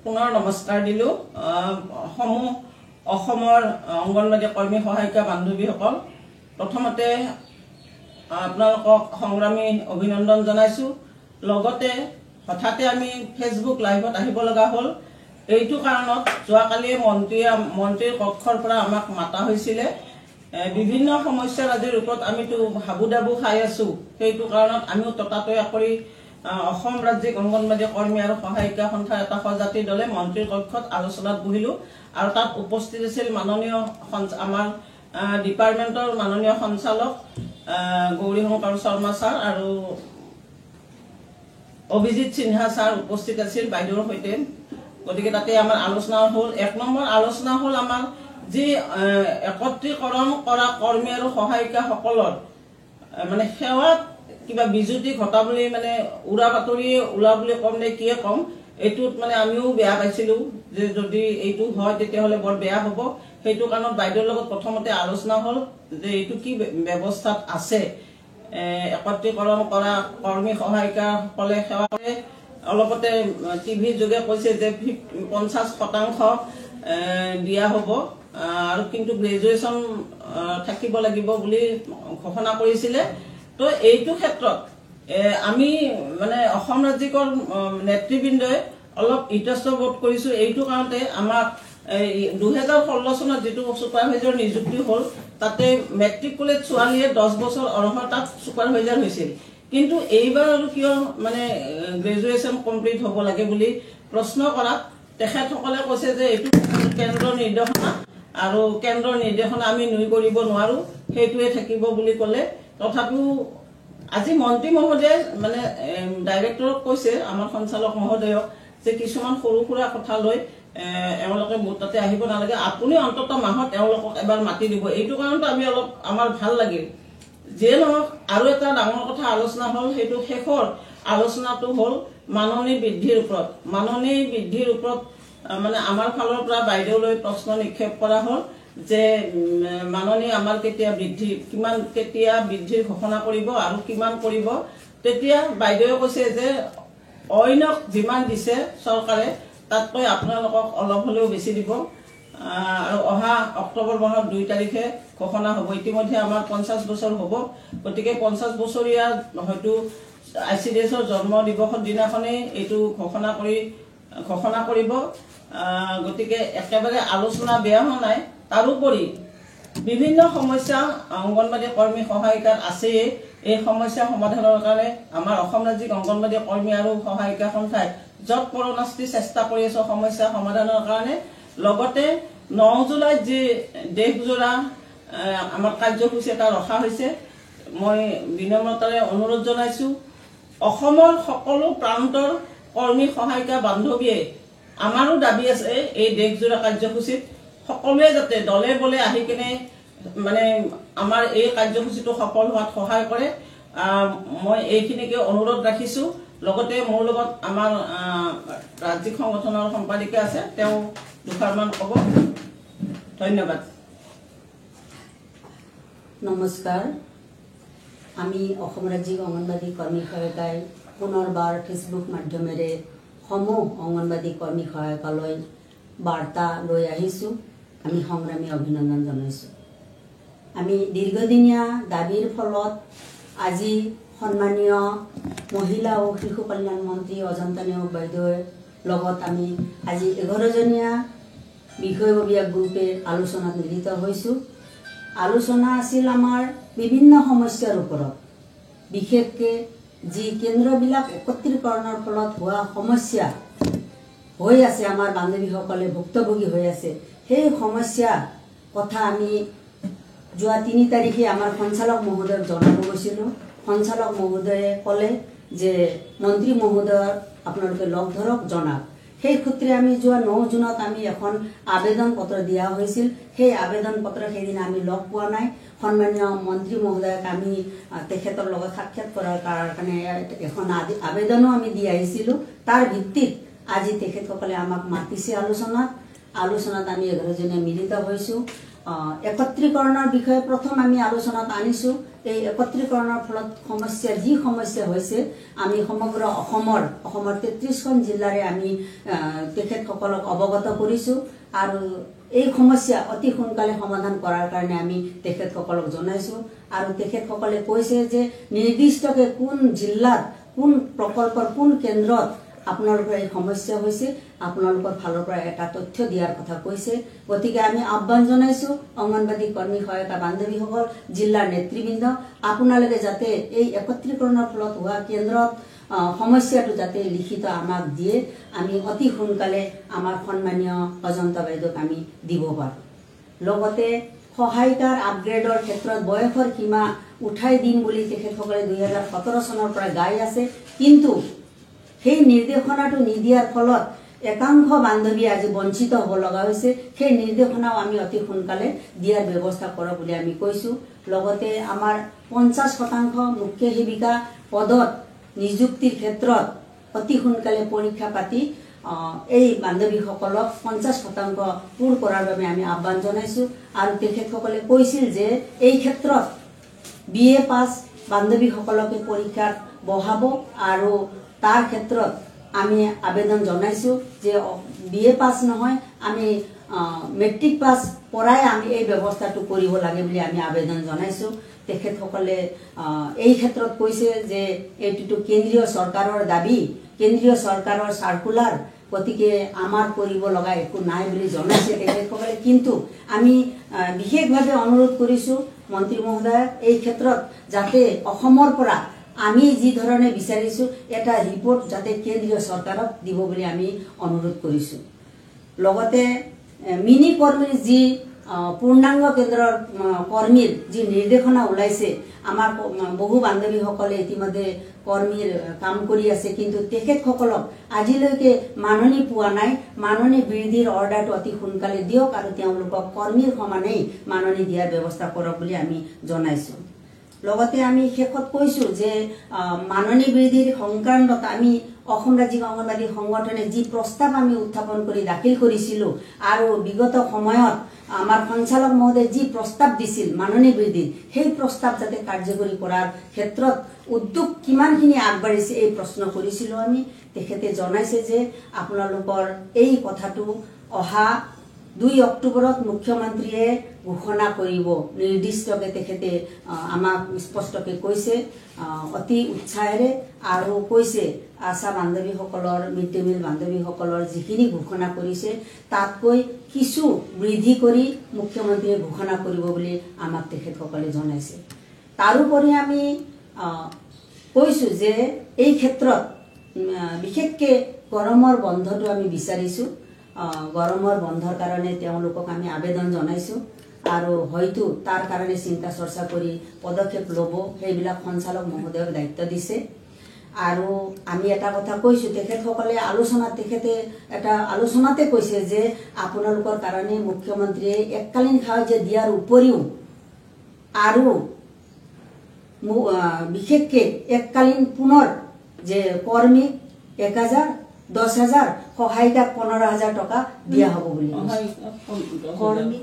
পুনৰ নমস্কাৰ দিলো সমূহ অসমৰ অংগনবাদী কৰ্মী সহায়িকা বান্ধৱীসকল প্ৰথমতে আপোনালোকক সংগ্ৰামী অভিনন্দন জনাইছো লগতে হঠাতে আমি ফেসবুক লাইভত আহিব লগা হল এইটো কাৰণত যোৱাকালি মন্ত্ৰীৰ কক্ষৰ পৰা আমাক মাতা হৈছিলে বিভিন্ন সমস্যাৰ আজিৰ ওপৰত আমিতো হাবুদাবু খাই আছো সেইটো কাৰণত আমিও ততাতয়া কৰি অসম ৰাজ্যিক অংগনবাদী কৰ্মী আৰু সহায়িকা সন্থাৰ এটা সজাতি দলে মন্ত্ৰীৰ কক্ষত আলোচনাত বহিলো আৰু তাত উপস্থিত আছিল মাননীয় আমাৰ ডিপাৰ্টমেন্টৰ মাননীয় সঞ্চালক গৌৰী শংকৰ শৰ্মা ছাৰ আৰু অভিজিৎ সিনহা ছাৰ উপস্থিত আছিল বাইদেউৰ সৈতে গতিকে তাতে আমাৰ আলোচনা হল এক নম্বৰ আলোচনা হল আমাৰ যি একত্ৰীকৰণ কৰা কৰ্মী আৰু সহায়িকা সকলৰ মানে সেৱাত কিবা বিজুতি ঘটা বুলি মানে উৰা বাতৰি উলা বুলি কম নে কিয়ে কম এইটোত মানে আমিও বেয়া পাইছিলো যে যদি এইটো হয় তেতিয়া হলে বৰ বেয়া হ'ব সেইটো কাৰণত বাইদেউৰ লগত প্ৰথমতে আলোচনা হল যে এইটো কি ব্যৱস্থাত আছে একত্ৰীকৰণ কৰা কৰ্মী সহায়িকা সকলে সেৱা কৰে অলপতে টিভি যোগে কৈছে যে 50% দিয়া হ'ব আৰু কিন্তু গ্ৰেজুৱেচন থাকিব লাগিব বুলি ঘোষণা কৰিছিলে তো এইটো ক্ষেত্ৰত আমি মানে অসম ৰাজ্যিকৰ নেতৃবৃন্দই অলপ ইতস্ত বোধ কৰিছো এইটো কাৰণতে আমাক 2016 চনত যেটো সুপাৰভাইজাৰ নিযুক্তি হল তাতে মেট্ৰিকুলেট ছোৱালীয়ে 10 বছৰ অৰ্হতাত সুপাৰভাইজাৰ হৈছিল কিন্তু এইবাৰ আৰু কিয় মানে গ্ৰেজুৱেচন কমপ্লিট হ'ব লাগে বুলি প্ৰশ্ন কৰাত তেখেতসকলে কৈছে যে এইটো কেন্দ্ৰৰ নিৰ্দেশনা আৰু কেন্দ্ৰৰ নিৰ্দেশনা আমি নুই কৰিব নোৱাৰো সেইটোৱে থাকিব বুলি ক'লে তথাপিও আজি মন্ত্ৰী মহোদয় মানে ডাইৰেক্টৰক কৈছে আমাৰ সঞ্চালক মহোদয়ক যে কিছুমান সৰু সুৰা কথা লৈ এওঁলোকে মোৰ তাতে আহিব নালাগে আপুনি অন্তত মাহত এওঁলোকক এবাৰ মাতি দিব এইটো কাৰণত আমি অলপ আমাৰ ভাল লাগিল যে নহওক আৰু এটা ডাঙৰ কথা আলোচনা হল সেইটো শেষৰ আলোচনাটো হল মাননী বৃদ্ধিৰ ওপৰত মানে আমাৰ ফালৰ পৰা বাইদেউলৈ প্ৰশ্ন নিক্ষেপ কৰা হল যে মাননী আমাৰ কেতিয়া বৃদ্ধিৰ ঘোষণা কৰিব আৰু কিমান কৰিব তেতিয়া বাইদেউৱে কৈছে যে অইনক যিমান দিছে চৰকাৰে তাতকৈ আপোনালোকক অলপ হলেও বেছি দিব আৰু অহা অক্টোবৰ মাহৰ 2 তাৰিখে ঘোষণা হ'ব ইতিমধ্যে আমাৰ 50 বছৰ হ'ব গতিকে 50 বছৰীয়া হয়তো আইসিডিএছৰ জন্ম দিৱসৰ দিনাখনে এইটো ঘোষণা কৰিব গতিকে একেবাৰে আলোচনা বেয়া হোৱা নাই তাৰোপৰি বিভিন্ন সমস্যা অংগনবাদী কৰ্মী সহায়িকাৰ আছে এই সমস্যা সমাধানৰ কাৰণে আমাৰ অসম ৰাজ্যিক অংগনবাদী কৰ্মী আৰু সহায়িকা সন্থাই যত পৰনাস্তি চেষ্টা কৰি আছে সমস্যা সমাধানৰ কাৰণে লগতে 9 জুলাইত যি দেশজোৰা আমাৰ কাৰ্যসূচী এটা ৰখা হৈছে মই বিনম্ৰতাৰে অনুৰোধ জনাইছো অসমৰ সকলো প্ৰান্তৰ কৰ্মী সহায়িকা বান্ধৱীয়ে আমাৰো দাবী আছে এই দেশজোৰা কাৰ্যসূচীত সকলোৱে যাতে দলে বলে আহি কিনে মানে আমাৰ এই কাৰ্যসূচীটো সফল হোৱাত সহায় কৰে মই এইখিনিকে অনুৰোধ ৰাখিছো লগতে মোৰ লগত আমাৰ ৰাজ্যিক সংগঠনৰ সম্পাদিকা আছে তেওঁ দুখাৰমান ক'ব ধন্যবাদ নমস্কাৰ আমি অসম ৰাজ্যিক অংগনবাদী কৰ্মী সহায়িকাই পুনৰবাৰ ফেসবুক মাধ্যমেৰে সমূহ অংগনবাদী কৰ্মী সহায়িকালৈ বাৰ্তা লৈ আহিছো আমি সংগ্ৰামী অভিনন্দন জনাইছো আমি দীৰ্ঘদিনীয়া দাবীৰ ফলত আজি সন্মানীয় মহিলা ও শিশু কল্যাণ মন্ত্ৰী অজন্তা নেওগ বাইদেউৰ লগত আমি আজি 11 জনীয়া বিষয়ববীয়া গ্ৰুপে আলোচনাত মিলিত হৈছো আলোচনা আছিল আমাৰ বিভিন্ন সমস্যাৰ ওপৰত বিশেষকৈ যি কেন্দ্ৰবিলাক একত্ৰীকৰণৰ ফলত হোৱা সমস্যা হৈ আছে আমাৰ বান্ধৱীসকলে ভুক্তভোগী হৈ আছে সেই সমস্যা কথা আমি যোৱা 3 তাৰিখে আমাৰ সঞ্চালক মহোদয়ক জনাব গৈছিলো সঞ্চালক মহোদয়ে ক'লে যে মন্ত্ৰী মহোদয়ক আপোনালোকে লগ ধৰক জনাওক সেই সূত্ৰে আমি যোৱা 9 জুনত আমি এখন আবেদন পত্ৰ দিয়া হৈছিল সেই আবেদন পত্ৰ সেইদিন আমি লগ পোৱা নাই সন্মানীয় মন্ত্ৰী মহোদয়ক আমি তেখেতৰ লগত সাক্ষাৎ কৰাৰ কাৰণে এখন আবেদনো আমি দি আহিছিলো তাৰ ভিত্তিত আজি তেখেতসকলে আমাক মাতিছে আলোচনাত আমি 11 জনে মিলিত হৈছো একত্ৰীকৰণৰ বিষয়ে প্ৰথম আমি আলোচনাত আনিছো এই একত্ৰীকৰণৰ ফলত যি সমস্যা হৈছে আমি সমগ্ৰ অসমৰ 33খন জিলাৰে আমি তেখেতসকলক অৱগত কৰিছোঁ আৰু এই সমস্যা অতি সোনকালে সমাধান কৰাৰ কাৰণে আমি তেখেতসকলক জনাইছোঁ আৰু তেখেতসকলে কৈছে যে নিৰ্দিষ্টকৈ কোন জিলাত কোন প্ৰকল্পৰ কোন কেন্দ্ৰত আপোনালোকৰ এই সমস্যা হৈছে আপোনালোকৰ ফালৰ পৰা এটা তথ্য দিয়াৰ কথা কৈছে। গতিকে আমি আহ্বান জনাইছোঁ অংগনবাদী কৰ্মী সহায়িকা বান্ধৱীসকল জিলাৰ নেতৃবৃন্দ আপোনালোকে যাতে এই একত্ৰীকৰণৰ ফলত হোৱা কেন্দ্ৰত সমস্যাটো যাতে লিখিত আমাক দিয়ে আমি অতি সোনকালে আমাৰ সন্মানীয় অজন্তা বাইদেউক আমি দিব পাৰোঁ। লগতে সহায়িকাৰ আপগ্ৰেডৰ ক্ষেত্ৰত বয়সৰ সীমা উঠাই দিম বুলি তেখেতসকলে 2017 চনৰ পৰা গাই আছে, কিন্তু সেই নিৰ্দেশনাটো নিদিয়াৰ ফলত একাংশ বান্ধৱী আজি বঞ্চিত হ'ব লগা হৈছে। সেই নিৰ্দেশনাও আমি অতি সোনকালে দিয়াৰ ব্যৱস্থা কৰক বুলি আমি কৈছোঁ। লগতে আমাৰ 50% মুখ্য সেৱিকা পদত নিযুক্তিৰ ক্ষেত্ৰত অতি সোনকালে পৰীক্ষা পাতি এই বান্ধৱীসকলক 50% পূৰ কৰাৰ বাবে আমি আহ্বান জনাইছোঁ আৰু তেখেতসকলে কৈছিল যে এই ক্ষেত্ৰত BA পাছ বান্ধৱীসকলকে পৰীক্ষাত বহাব আৰু তাৰ ক্ষেত্ৰত আমি আবেদন জনাইছোঁ যে BA পাছ নহয় আমি মেট্ৰিক পাছ পৰাই আমি এই ব্যৱস্থাটো কৰিব লাগে বুলি আমি আবেদন জনাইছোঁ। তেখেতসকলে এই ক্ষেত্ৰত কৈছে যে এইটো কেন্দ্ৰীয় চৰকাৰৰ দাবী, কেন্দ্ৰীয় চৰকাৰৰ সাৰ্কুলাৰ, গতিকে আমাৰ কৰিব লগা একো নাই বুলি জনাইছে তেখেতসকলে। কিন্তু আমি বিশেষভাৱে অনুৰোধ কৰিছোঁ মন্ত্ৰী মহোদয় এই ক্ষেত্ৰত যাতে অসমৰ পৰা আমি যি ধৰণে বিচাৰিছোঁ এটা ৰিপৰ্ট যাতে কেন্দ্ৰীয় চৰকাৰক দিব বুলি আমি অনুৰোধ কৰিছোঁ। লগতে মিনি কৰ্মীৰ যি পূৰ্ণাংগ কেন্দ্ৰৰ কৰ্মীৰ যি নিৰ্দেশনা ওলাইছে আমাৰ বহু বান্ধৱীসকলে ইতিমধ্যে কৰ্মীৰ কাম কৰি আছে, কিন্তু তেখেতসকলক আজিলৈকে মাননি পোৱা নাই। মাননি বৃদ্ধিৰ অৰ্ডাৰটো অতি সোনকালে দিয়ক আৰু তেওঁলোকক কৰ্মীৰ সমানেই মাননি দিয়াৰ ব্যৱস্থা কৰক বুলি আমি জনাইছোঁ। লগতে আমি শেষত কৈছোঁ যে মাননি বৃদ্ধিৰ সংক্ৰান্তত আমি অসম ৰাজ্যিক অংগনবাদী সংগঠনে যি প্ৰস্তাৱ আমি উত্থাপন কৰি দাখিল কৰিছিলোঁ আৰু বিগত সময়ত আমাৰ সঞ্চালক মহোদয়ে যি প্ৰস্তাৱ দিছিল মাননি বৃদ্ধিৰ, সেই প্ৰস্তাৱ যাতে কাৰ্যকৰী কৰাৰ ক্ষেত্ৰত উদ্যোগ কিমানখিনি আগবাঢ়িছে এই প্ৰশ্ন কৰিছিলোঁ আমি। তেখেতে জনাইছে যে আপোনালোকৰ এই কথাটো অহা 2 অক্টোবৰত মুখ্যমন্ত্ৰীয়ে ঘোষণা কৰিব নিৰ্দিষ্টকৈ, তেখেতে আমাক স্পষ্টকৈ কৈছে অতি উৎসাহেৰে আৰু কৈছে আশা বান্ধৱীসকলৰ মিড ডে মিল বান্ধৱীসকলৰ যিখিনি ঘোষণা কৰিছে তাতকৈ কিছু বৃদ্ধি কৰি মুখ্যমন্ত্ৰীয়ে ঘোষণা কৰিব বুলি আমাক তেখেতসকলে জনাইছে। তাৰোপৰি আমি কৈছোঁ যে এই ক্ষেত্ৰত বিশেষকৈ গৰমৰ বন্ধটো আমি বিচাৰিছোঁ। গৰমৰ বন্ধৰ কাৰণে তেওঁলোকক আমি আবেদন জনাইছোঁ আৰু হয়তো তাৰ কাৰণে চিন্তা চৰ্চা কৰি পদক্ষেপ ল'ব, সেইবিলাক সঞ্চালক মহোদয়ক দায়িত্ব দিছে। আৰু আমি এটা কথা কৈছোঁ তেখেতসকলে তেখেতে এটা আলোচনাতে কৈছে যে আপোনালোকৰ কাৰণে মুখ্যমন্ত্ৰীয়ে এককালীন সাহায্য দিয়াৰ উপৰিও আৰু বিশেষকৈ এককালীন পুনৰ যে কৰ্মী 1000, 10,000, সহায়িকাক 15,000 টকা দিয়া হ'ব বুলি।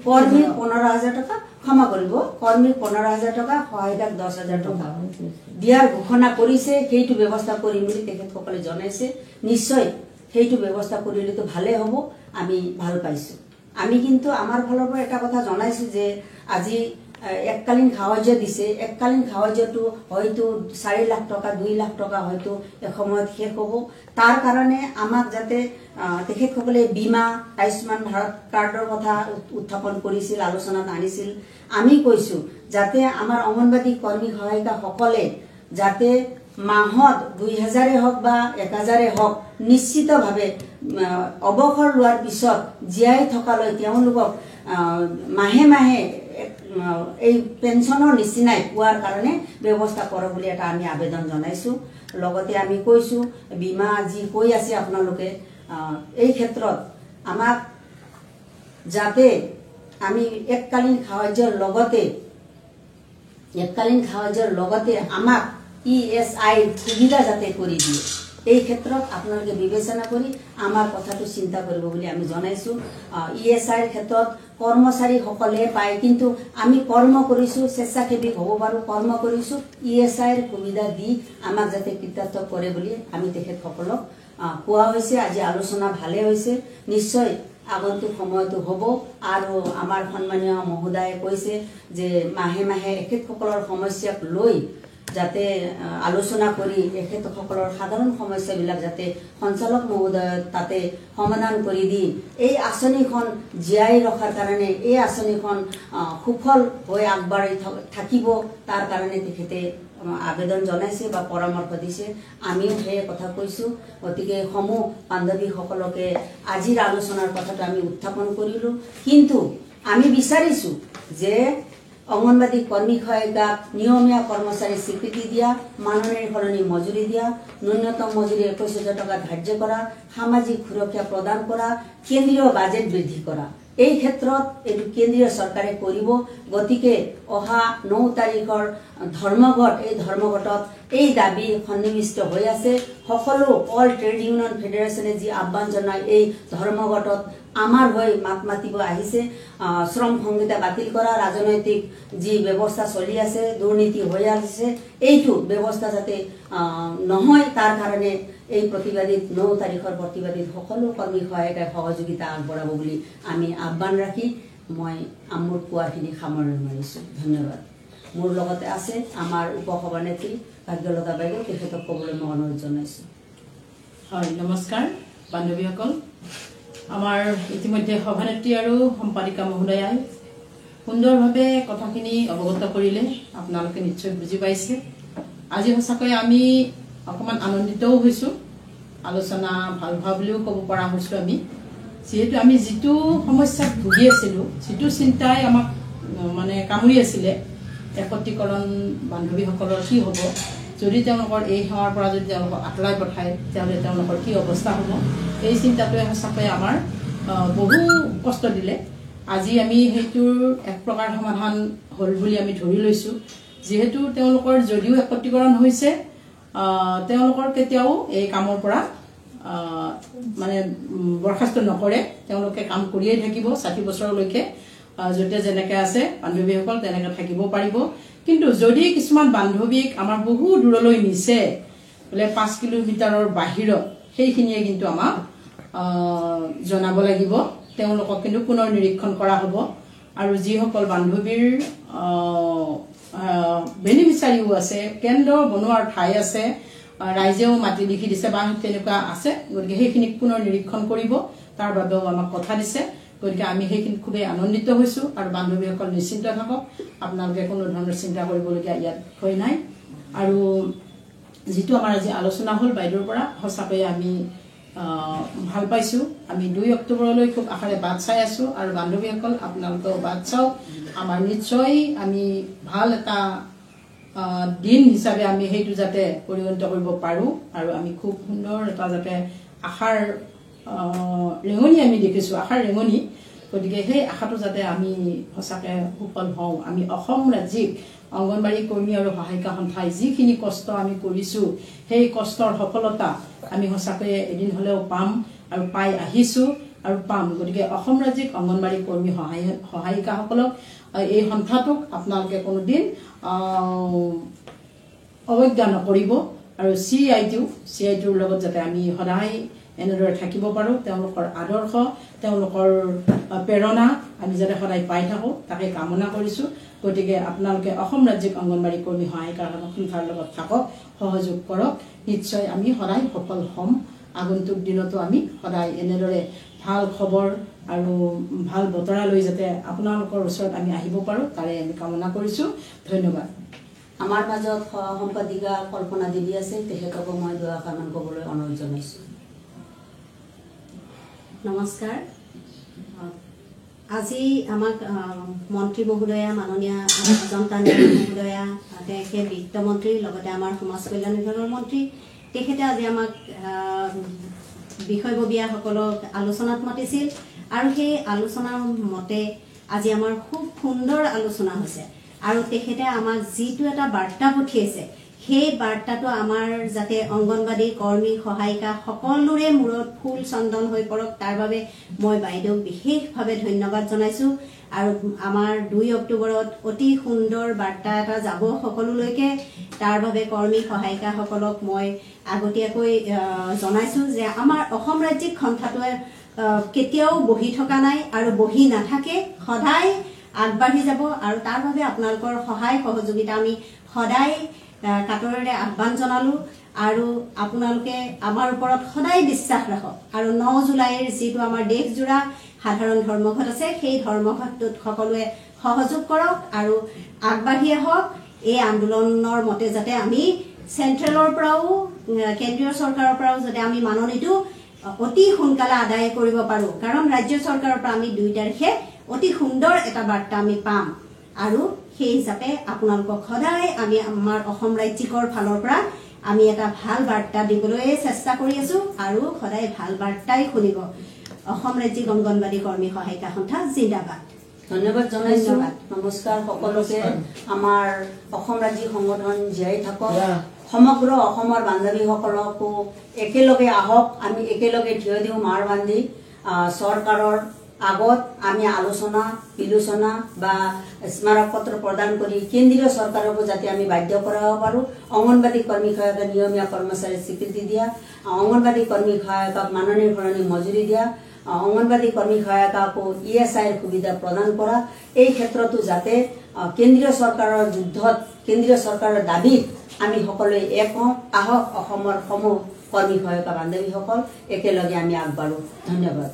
কৰ্মী 15,000 টকা, ক্ষমা কৰিব, কৰ্মীক 15,000 টকা, সহায়িকাক 10,000 টকা দিয়াৰ ঘোষণা কৰিছে। সেইটো ব্যৱস্থা কৰিম বুলি তেখেতসকলে জনাইছে। নিশ্চয় সেইটো ব্যৱস্থা কৰিলেতো ভালেই হ'ব, আমি ভাল পাইছোঁ। আমি কিন্তু আমাৰ ফালৰ পৰা এটা কথা জনাইছোঁ যে আজি এককালীন সাহায্য দিছে, এককালীন সাহায্যটো হয়তো 4 লাখ টকা 2 লাখ টকা হয়তো এসময়ত শেষ হ'ব। তাৰ কাৰণে আমাক যাতে তেখেতসকলে বীমা আয়ুষ্মান ভাৰত কাৰ্ডৰ কথা উত্থাপন কৰিছিল, আলোচনাত আনিছিল। আমি কৈছোঁ যাতে আমাৰ অংগনবাদী কৰ্মী সহায়িকাসকলে যাতে মাহত 2,000 হওক বা 1,000 হওক নিশ্চিতভাৱে অৱসৰ লোৱাৰ পিছত জীয়াই থকালৈ তেওঁলোকক মাহে মাহে এই পেঞ্চনৰ নিচিনাই পোৱাৰ কাৰণে ব্যৱস্থা কৰক বুলি এটা আমি আবেদন জনাইছোঁ। লগতে আমি কৈছোঁ বীমা যি কৈ আছে আপোনালোকে এই ক্ষেত্ৰত আমাক যাতে আমি এককালীন সাহায্যৰ লগতে আমাক ESI সুবিধা যাতে কৰি দিয়ে, এই ক্ষেত্ৰত আপোনালোকে বিবেচনা কৰি আমাৰ কথাটো চিন্তা কৰিব বুলি আমি জনাইছোঁ। ESIৰ ক্ষেত্ৰত কৰ্মচাৰীসকলে পায়, কিন্তু আমি কৰ্ম কৰিছোঁ, স্বেচ্ছাসেৱী হ'ব পাৰোঁ, কৰ্ম কৰিছোঁ, ESIৰ সুবিধা দি আমাক যাতে কৃতাৰ্থ কৰে বুলি আমি তেখেতসকলক কোৱা হৈছে। আজি আলোচনা ভালে হৈছে, নিশ্চয় আগন্তুক সময়টো হ'ব। আৰু আমাৰ সন্মানীয় মহোদয়ে কৈছে যে মাহে মাহে এখেতসকলৰ সমস্যাক লৈ যাতে আলোচনা কৰি এখেতসকলৰ সাধাৰণ সমস্যাবিলাক যাতে সঞ্চালক মহোদয় তাতে সমাধান কৰি দি এই আঁচনিখন জীয়াই ৰখাৰ কাৰণে, এই আঁচনিখন সুফল হৈ আগবাঢ়ি থাকিব, তাৰ কাৰণে তেখেতে আবেদন জনাইছে বা পৰামৰ্শ দিছে। আমিও সেই কথা কৈছোঁ। গতিকে সমূহ বান্ধৱীসকলকে আজিৰ আলোচনাৰ কথাটো আমি উত্থাপন কৰিলোঁ, কিন্তু আমি বিচাৰিছোঁ যে অংগনবাদী কৰ্মী সহায়িকাক নিয়মীয়া কৰ্মচাৰী স্বীকৃতি দিয়া, মাননিৰ সলনি মজুৰি দিয়া, ন্যূনতম মজুৰি 21,000 টকা ধাৰ্য কৰা, সামাজিক সুৰক্ষা প্ৰদান কৰা, কেন্দ্ৰীয় বাজেট বৃদ্ধি কৰা। এই ক্ষেত্ৰত এইটো কেন্দ্ৰীয় চৰকাৰে কৰিব। গতিকে অহা 9 তাৰিখৰ ধৰ্মঘট, এই ধৰ্মঘটত এই দাবী সন্নিৱিষ্ট হৈ আছে। সকলো অল ট্ৰেড ইউনিয়ন ফেডাৰেশ্যনে যি আহ্বান জনায় এই ধৰ্মঘটত আমাৰ হৈ মাত মাতিব আহিছে। শ্ৰম সংহিতা বাতিল কৰা, ৰাজনৈতিক যি ব্যৱস্থা চলি আছে, দুৰ্নীতি হৈ আছে, এইটো ব্যৱস্থা যাতে নহয়, তাৰ কাৰণে এই প্ৰতিবাদীত 9 তাৰিখৰ প্ৰতিবাদীত সকলো কৰ্মী সহায়িকাই সহযোগিতা আগবঢ়াব বুলি আমি আহ্বান ৰাখি মই মোৰ কোৱাখিনি সামৰণি মাৰিছোঁ। ধন্যবাদ। মোৰ লগতে আছে আমাৰ উপসভানেত্ৰী ভাগ্যলতা বাইদেউ, তেখেতক ক'বলৈ মই অনুৰোধ জনাইছোঁ। হয়, নমস্কাৰ বান্ধৱীসকল। আমাৰ ইতিমধ্যে সভানেত্ৰী আৰু সম্পাদিকা মহোদয়াই সুন্দৰভাৱে কথাখিনি অৱগত কৰিলে, আপোনালোকে নিশ্চয় বুজি পাইছে। আজি সঁচাকৈ আমি অকণমান আনন্দিতও হৈছোঁ, আলোচনা ভাল হোৱা বুলিও ক'ব পৰা হৈছোঁ আমি। যিহেতু আমি যিটো সমস্যাত ভুগি আছিলোঁ, যিটো চিন্তাই আমাক মানে কামুৰি আছিলে, একত্ৰীকৰণ বান্ধৱীসকলৰ কি হ'ব, যদি তেওঁলোকৰ এই সেৱাৰ পৰা যদি তেওঁলোকক আঁতৰাই পঠায়, তেতিয়াহ'লে তেওঁলোকৰ কি অৱস্থা হ'ব, এই চিন্তাটোৱে সঁচাকৈ আমাৰ বহু কষ্ট দিলে। আজি আমি সেইটোৰ এক প্ৰকাৰ সমাধান হ'ল বুলি আমি ধৰি লৈছোঁ। যিহেতু তেওঁলোকৰ যদিও একত্ৰীকৰণ হৈছে, তেওঁলোকৰ কেতিয়াও এই কামৰ পৰা মানে বৰখাস্ত নকৰে, তেওঁলোকে কাম কৰিয়ে থাকিব 60 বছৰলৈকে। য'তে যেনেকৈ আছে বান্ধৱীসকল তেনেকৈ থাকিব পাৰিব। কিন্তু যদি কিছুমান বান্ধৱীক আমাৰ বহু দূৰলৈ নিছে, বোলে 5 কিলোমিটাৰৰ বাহিৰত, সেইখিনিয়ে কিন্তু আমাক জনাব লাগিব। তেওঁলোকক কিন্তু পুনৰ নিৰীক্ষণ কৰা হ'ব। আৰু যিসকল বান্ধৱীৰ বেনিফিচাৰীও আছে, কেন্দ্ৰ বনোৱাৰ ঠাই আছে, ৰাইজেও মাটি লিখি দিছে বা তেনেকুৱা আছে, গতিকে সেইখিনিক পুনৰ নিৰীক্ষণ কৰিব, তাৰ বাবেও আমাক কথা দিছে। গতিকে আমি সেইখিনিত খুবেই আনন্দিত হৈছোঁ। আৰু বান্ধৱীসকল নিশ্চিন্ত থাকক, আপোনালোকে কোনো ধৰণৰ চিন্তা কৰিবলগীয়া ইয়াত হৈ নাই। আৰু যিটো আমাৰ আজি আলোচনা হ'ল বাইদেউৰ পৰা, সঁচাকৈয়ে আমি ভাল পাইছোঁ। আমি 2 অক্টোবৰলৈ খুব আশাৰে বাট চাই আছোঁ। আৰু বান্ধৱীসকল আপোনালোকেও বাট চাওক। আমাৰ নিশ্চয় আমি ভাল এটা দিন হিচাপে আমি সেইটো যাতে পৰিগণিত কৰিব পাৰোঁ। আৰু আমি খুব সুন্দৰ এটা যাতে আশাৰ ৰেঙনি আমি দেখিছোঁ, আশাৰ ৰেঙনি। গতিকে সেই আশাটো যাতে আমি সঁচাকৈ সফল হওঁ। আমি অসম ৰাজ্যিক অংগনবাড়ী কৰ্মী আৰু সহায়িকা সন্থাই যিখিনি কষ্ট আমি কৰিছোঁ, সেই কষ্টৰ সফলতা আমি সঁচাকৈয়ে এদিন হ'লেও পাম আৰু পাই আহিছোঁ আৰু পাম। গতিকে অসম ৰাজ্যিক অংগনবাড়ী কৰ্মী সহায়িকাসকলক, এই সন্থাটোক আপোনালোকে কোনোদিন অৱজ্ঞা নকৰিব। আৰু CITUৰ লগত যাতে আমি সদায় এনেদৰে থাকিব পাৰোঁ, তেওঁলোকৰ আদৰ্শ, তেওঁলোকৰ প্ৰেৰণা আমি যাতে সদায় পাই থাকোঁ, তাকে কামনা কৰিছোঁ। গতিকে আপোনালোকে অসম ৰাজ্যিক অংগনবাড়ী কৰ্মী সহায়িকা সন্থাৰ লগত থাকক, সহযোগ কৰক। নিশ্চয় আমি সদায় সফল হ'ম। আগন্তুক দিনতো আমি সদায় এনেদৰে ভাল খবৰ আৰু ভাল বতৰা লৈ যাতে আপোনালোকৰ ওচৰত আমি আহিব পাৰোঁ, তাৰে আমি কামনা কৰিছোঁ। ধন্যবাদ। আমাৰ মাজত সম্পাদিকা কল্পনা দেৱী আছে, তেখেতকো মই দুআষাৰমান ক'বলৈ অনুৰোধ জনাইছোঁ। নমস্কাৰ। আজি আমাক মন্ত্ৰী মহোদয়া, মাননীয় জনতা ন্যায় মহোদয়া, তেখেতে বিত্তমন্ত্ৰী, লগতে আমাৰ সমাজ কল্যাণ বিভাগৰ মন্ত্ৰী, তেখেতে আজি আমাক বিষয়ববীয়াসকলক আলোচনাত মাতিছিল। আৰু সেই আলোচনাৰ মতে আজি আমাৰ খুব সুন্দৰ আলোচনা হৈছে। আৰু তেখেতে আমাক যিটো এটা বাৰ্তা পঠিয়াইছে, সেই বাৰ্তাটো আমাৰ যাতে অংগনবাদী কৰ্মী সহায়িকা সকলোৰে মূৰত ফুল চন্দন হৈ পৰক তাৰ বাবে মই বাইদেউক বিশেষভাৱে ধন্যবাদ জনাইছোঁ। আৰু আমাৰ 2 অক্টোবৰত অতি সুন্দৰ বাৰ্তা এটা যাব সকলোলৈকে, তাৰ বাবে কৰ্মী সহায়িকাসকলক মই আগতীয়াকৈ জনাইছোঁ যে আমাৰ অসম ৰাজ্যিক সন্থাটোৱে কেতিয়াও বহি থকা নাই আৰু বহি নাথাকে, সদায় আগবাঢ়ি যাব। আৰু তাৰ বাবে আপোনালোকৰ সহায় সহযোগিতা আমি সদায় কাটৰেৰে আহ্বান জনালোঁ। আৰু আপোনালোকে আমাৰ ওপৰত সদায় বিশ্বাস ৰাখক। আৰু 9 জুলাইৰ যিটো আমাৰ দেশজোৰা সাধাৰণ ধৰ্মঘট আছে, সেই ধৰ্মঘটটোত সকলোৱে সহযোগ কৰক আৰু আগবাঢ়ি আহক। এই আন্দোলনৰ মতে যাতে আমি চেণ্ট্ৰেলৰ পৰাও কেন্দ্ৰীয় চৰকাৰৰ পৰাও যাতে আমি মাননীটো অতি সোনকালে আদায় কৰিব পাৰোঁ, কাৰণ ৰাজ্য চৰকাৰৰ পৰা আমি 2 তাৰিখে অতি সুন্দৰ এটা বাৰ্তা আমি পাম। আৰু সেই হিচাপে আপোনালোকক সদায় আমি আমাৰ অসম ৰাজ্যিকৰ ফালৰ পৰা আমি এটা ভাল বাৰ্তা দিবলৈ চেষ্টা কৰি আছোঁ আৰু সদায় ভাল বাৰ্তাই শুনিব। অসম ৰাজ্যিক অংগনবাদী কৰ্মী সহায়িকা সন্থা জিন্দাবাদ। ধন্যবাদ জনাইছোঁ। নমস্কাৰ সকলোকে। আমাৰ অসম ৰাজ্যিক সংগঠন জীয়াই থাকক। সমগ্ৰ অসমৰ বান্ধৱীসকলকো একেলগে আহক, আমি একেলগে থিয় দিওঁ মাৰ বান্ধি। চৰকাৰৰ আগত আমি আলোচনা বিলোচনা বা স্মাৰক পত্ৰ প্ৰদান কৰি কেন্দ্ৰীয় চৰকাৰকো যাতে আমি বাধ্য কৰাব পাৰোঁ। অংগনবাদী কৰ্মী সহায়িকা নিয়মীয়া কৰ্মচাৰীৰ স্বীকৃতি দিয়া, অংগনবাদী কৰ্মী সহায়িকাক মাননীৰ সলনি মজুৰি দিয়া, অংগনবাদী কৰ্মী সহায়িকাকো ESIৰ সুবিধা প্ৰদান কৰা। এই ক্ষেত্ৰতো যাতে কেন্দ্ৰীয় চৰকাৰৰ যুদ্ধত কেন্দ্ৰীয় চৰকাৰৰ দাবীত আমি সকলোৱে এক হওঁ। আহক অসমৰ সমূহ কৰ্মী সহায়িকা বান্ধৱীসকল, একেলগে আমি আগবাঢ়ো। ধন্যবাদ।